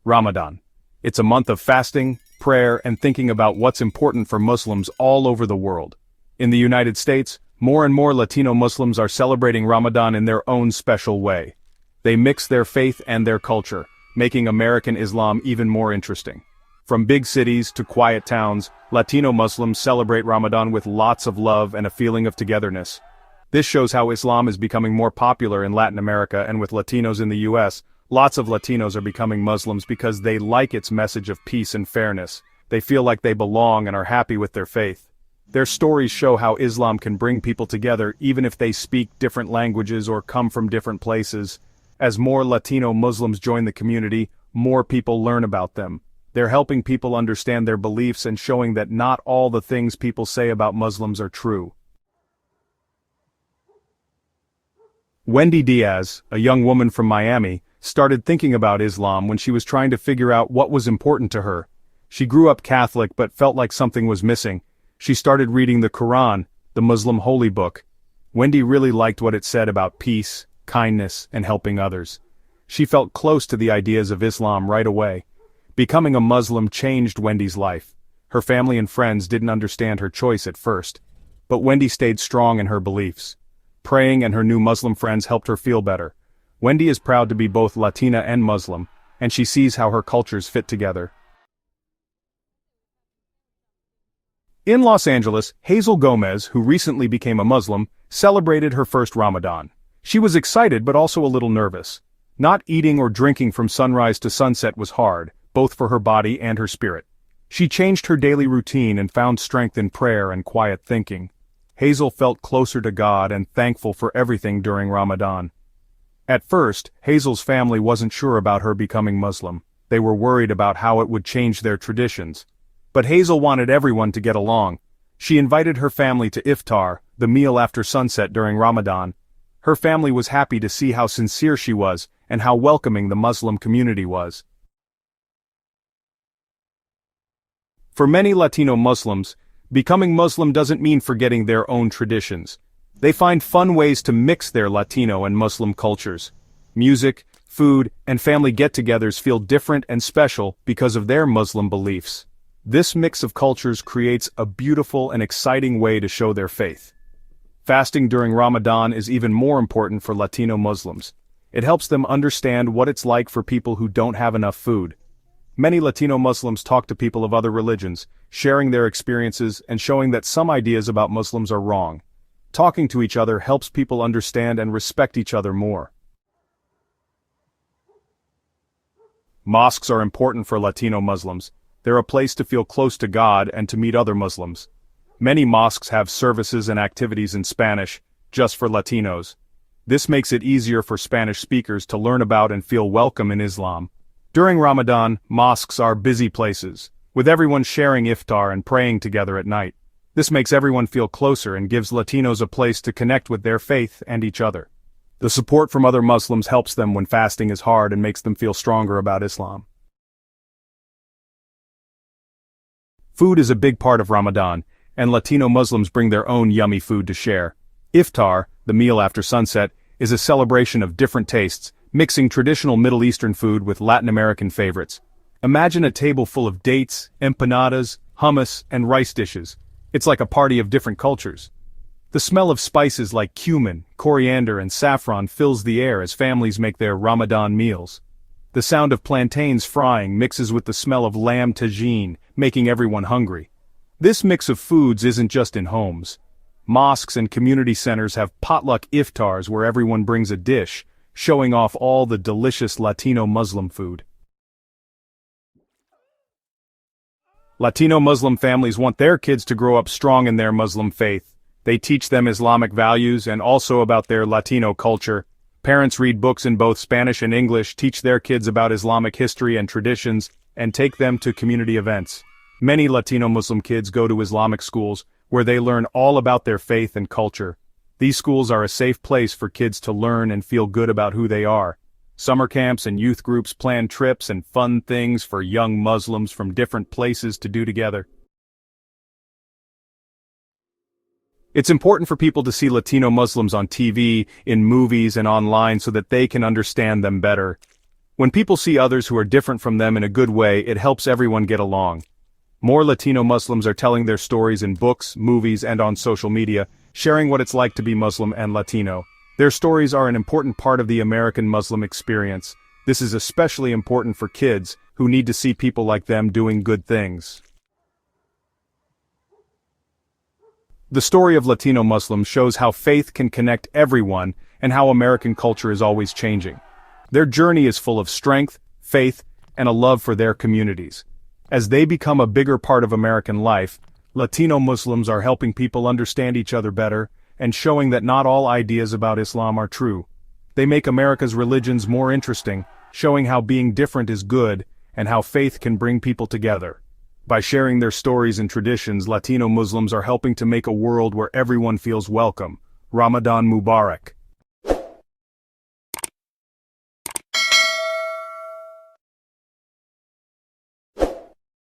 Ramadan. It's a month of fasting, prayer, and thinking about what's important for Muslims all over the world. In the United States, more and more Latino Muslims are celebrating Ramadan in their own special way. They mix their faith and their culture, making American Islam even more interesting. From big cities to quiet towns, Latino Muslims celebrate Ramadan with lots of love and a feeling of togetherness. This shows how Islam is becoming more popular in Latin America, and with Latinos in the US, lots of Latinos are becoming Muslims because they like its message of peace and fairness. They feel like they belong and are happy with their faith. Their stories show how Islam can bring people together even if they speak different languages or come from different places. As more Latino Muslims join the community, more people learn about them. They're helping people understand their beliefs and showing that not all the things people say about Muslims are true. Wendy Diaz, a young woman from Miami, started thinking about Islam when she was trying to figure out what was important to her. She grew up Catholic but felt like something was missing. She started reading the Quran, the Muslim holy book. Wendy really liked what it said about peace, kindness, and helping others. She felt close to the ideas of Islam right away. Becoming a Muslim changed Wendy's life. Her family and friends didn't understand her choice at first, but Wendy stayed strong in her beliefs. Praying and her new Muslim friends helped her feel better. Wendy is proud to be both Latina and Muslim, and she sees how her cultures fit together. In Los Angeles, Hazel Gomez, who recently became a Muslim, celebrated her first Ramadan. She was excited but also a little nervous. Not eating or drinking from sunrise to sunset was hard, both for her body and her spirit. She changed her daily routine and found strength in prayer and quiet thinking. Hazel felt closer to God and thankful for everything during Ramadan. At first, Hazel's family wasn't sure about her becoming Muslim. They were worried about how it would change their traditions. But Hazel wanted everyone to get along. She invited her family to iftar, the meal after sunset during Ramadan. Her family was happy to see how sincere she was and how welcoming the Muslim community was. For many Latino Muslims, becoming Muslim doesn't mean forgetting their own traditions. They find fun ways to mix their Latino and Muslim cultures. Music, food, and family get-togethers feel different and special because of their Muslim beliefs. This mix of cultures creates a beautiful and exciting way to show their faith. Fasting during Ramadan is even more important for Latino Muslims. It helps them understand what it's like for people who don't have enough food. Many Latino Muslims talk to people of other religions, sharing their experiences and showing that some ideas about Muslims are wrong. Talking to each other helps people understand and respect each other more. Mosques are important for Latino Muslims. They're a place to feel close to God and to meet other Muslims. Many mosques have services and activities in Spanish, just for Latinos. This makes it easier for Spanish speakers to learn about and feel welcome in Islam. During Ramadan, mosques are busy places, with everyone sharing iftar and praying together at night. This makes everyone feel closer and gives Latinos a place to connect with their faith and each other. The support from other Muslims helps them when fasting is hard and makes them feel stronger about Islam. Food is a big part of Ramadan, and Latino Muslims bring their own yummy food to share. Iftar, the meal after sunset, is a celebration of different tastes, mixing traditional Middle Eastern food with Latin American favorites. Imagine a table full of dates, empanadas, hummus, and rice dishes. It's like a party of different cultures. The smell of spices like cumin, coriander, and saffron fills the air as families make their Ramadan meals. The sound of plantains frying mixes with the smell of lamb tagine, making everyone hungry. This mix of foods isn't just in homes. Mosques and community centers have potluck iftars where everyone brings a dish, showing off all the delicious Latino Muslim food. Latino Muslim families want their kids to grow up strong in their Muslim faith. They teach them Islamic values and also about their Latino culture. Parents read books in both Spanish and English, teach their kids about Islamic history and traditions, and take them to community events. Many Latino Muslim kids go to Islamic schools, where they learn all about their faith and culture. These schools are a safe place for kids to learn and feel good about who they are. Summer camps and youth groups plan trips and fun things for young Muslims from different places to do together. It's important for people to see Latino Muslims on TV, in movies, and online so that they can understand them better. When people see others who are different from them in a good way, it helps everyone get along. More Latino Muslims are telling their stories in books, movies, and on social media, sharing what it's like to be Muslim and Latino. Their stories are an important part of the American Muslim experience. This is especially important for kids, who need to see people like them doing good things. The story of Latino Muslims shows how faith can connect everyone and how American culture is always changing. Their journey is full of strength, faith, and a love for their communities. As they become a bigger part of American life, Latino Muslims are helping people understand each other better and showing that not all ideas about Islam are true. They make America's religions more interesting, showing how being different is good and how faith can bring people together. By sharing their stories and traditions, Latino Muslims are helping to make a world where everyone feels welcome. Ramadan Mubarak.